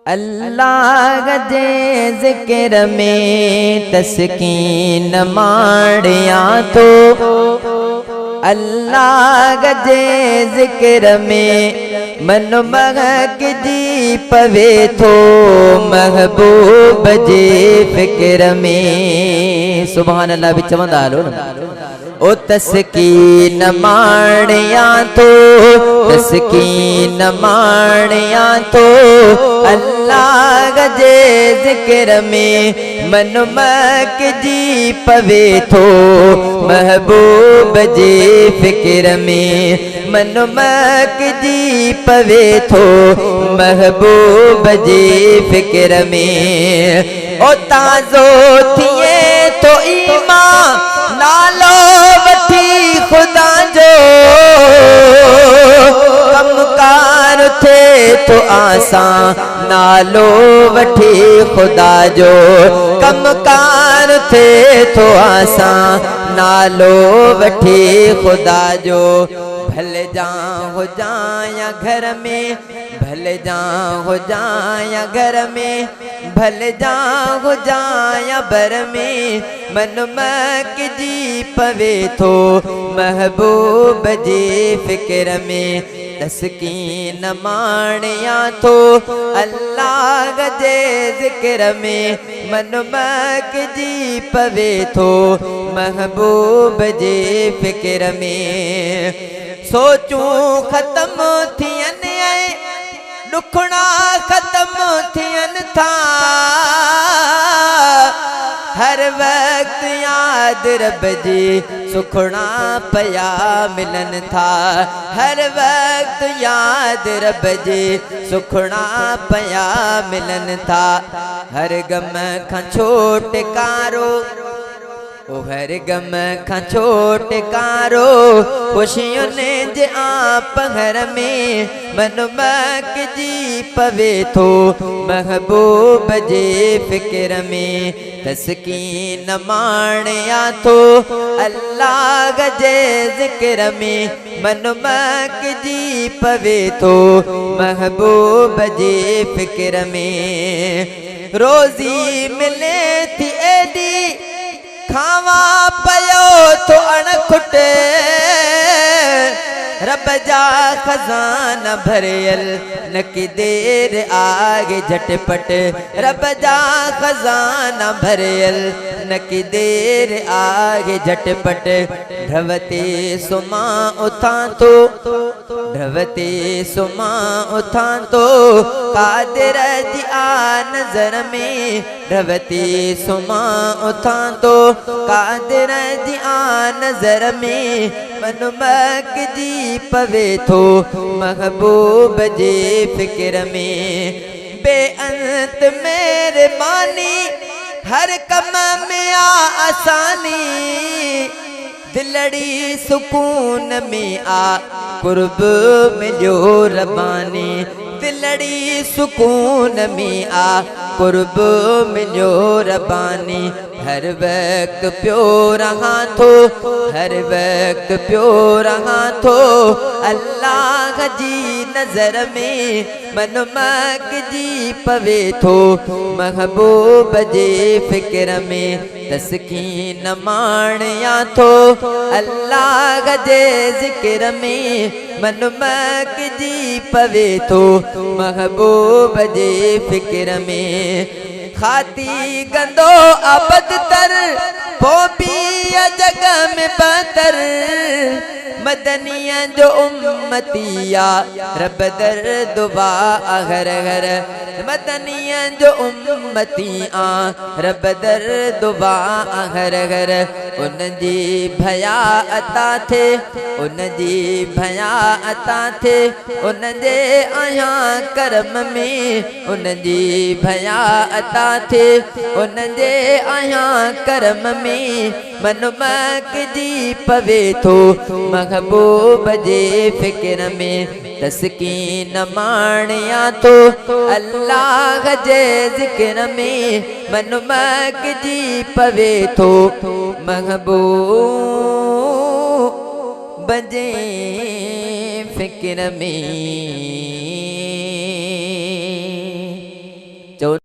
अल्लाह जे ज़िक्र में तस्कीन माणिया तो, अल्लाह जे ज़िक्र में मन महक जी पवे थो महबूब जे फ़िक्र में। सुभान अल्लाह भी चवंदा हलो ओ तस्कीन माणिया तो, तस्कीन माणिया तो अल्लाह जे ज़िक्र में मन महक जी पवे थो महबूब जे फ़िक्र में। मन महक जी पवे थो महबूब जे फ़िक्र में। ओ ताज़ो थिए तो ईमान नालो वठी खुदा जो, कमकार थे तो आसान नालो वठी खुदा जो, कमकार थे तो आसान नालो वठी खुदा जो। भले जा हो जाया घर में, भले जा हो जाया घर में, भले जा हो जाया बर में मन महक जी पवे थो महबूब जी फ़िक्र में। तस्कीन माणिया तो अल्लाह जे ज़िक्र में मन महक जी पवे थो महबूब जी फ़िक्र में। सोचूं ख़त्म थियन दुखड़ा ख़त्म थियन था, हर वक्त याद रब जी सुखड़ा पया मिलन था, हर वक्त याद रब जी सुखड़ा पया मिलन था। हर गम खां छोटकारो ओ हर गम खां छोटकारो खुशियुनि जे आप घर में मन महक जी पवे थो महबूब जे फ़िक्र में। तस्कीन माणिया तो अल्लाह जे ज़िक्र में मन महक जी पवे थो महबूब जे फ़िक्र में। रोज़ी मिले थी एडी खावा पयो तो अणखुटे, रब जा खजाना भरियल न की देर आगे झटपट, रब जा खजाना भरियल न की देर आगे झटपट। ढवते सुमा उठा तो, ढवते सुमा उठा तो कादिर जी आ नजर में, ढवते सुमा उठा तो कादिर जी आ नजर में मन महक जी पवे थो महबूब जे फ़िक्र में। बेअंत मेरे मानी हर कम में आसानी, दिलड़ी सुकून में आ कुर्ब मिलो रबानी, दिलड़ी सुकून में आ कुर्ब मिलो रबानी। हर वक्त प्यो रहा थो, हर वक्त प्यो रहा थो अल्लाह जी नजर में मन महक जी पवे थो महबूब जे फ़िक्र में। तस्कीन माणिया तो अल्लाह जे ज़िक्र में मन महक जी पवे थो महबूब जे फ़िक्र में। खाती गंदो अबद तर पोपी जग में बतर, मदनिया जो उम्मतिया रब दर दुआ घर घर, मदनिया जो उम्मतिया रब दर दुआ घर घर। उन जी भया अता थे, उन जी भया अता थे उन जे आया करम में, उन जी भया अता थे उन जे आया करम में मन महक जी पवे थो महबूब जे फ़िक्र में। तस्कीन माणिया तो अल्लाह जे ज़िक्र में मन महक जी पवे थो महबूब जे फ़िक्र में।